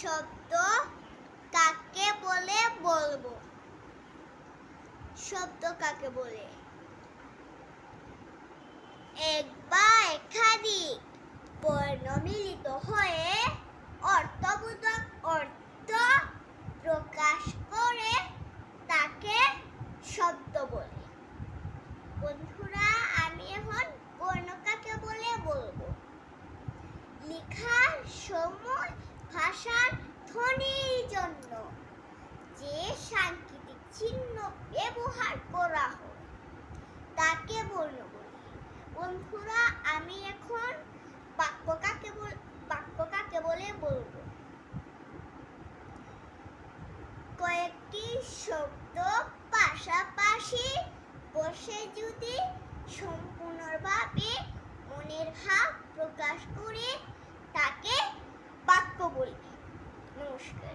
শব্দ কাকে বলে বলবো? শব্দ কাকে বলে? এক বা একাধিক বর্ণ মিলিত হয়ে অর্থবোধক অর্থ প্রকাশ করে তাকে শব্দ বলে। বন্ধুরা, আমি এখন বর্ণ কাকে বলে বলবো। লেখার সময় ভাষার ধ্বনির জন্য যে সাংকেতিক চিহ্ন ব্যবহার করা হয় তাকে বর্ণ বলে। বন্ধুরা, আমি এখন বাক্য কাকে বলে বলবো। কয়েকটি শব্দ পাশাপাশি বসে যদি সম্পূর্ণভাবে মনের ভাব প্রকাশ করে তাকে বাক্য বলি। নমস্কার।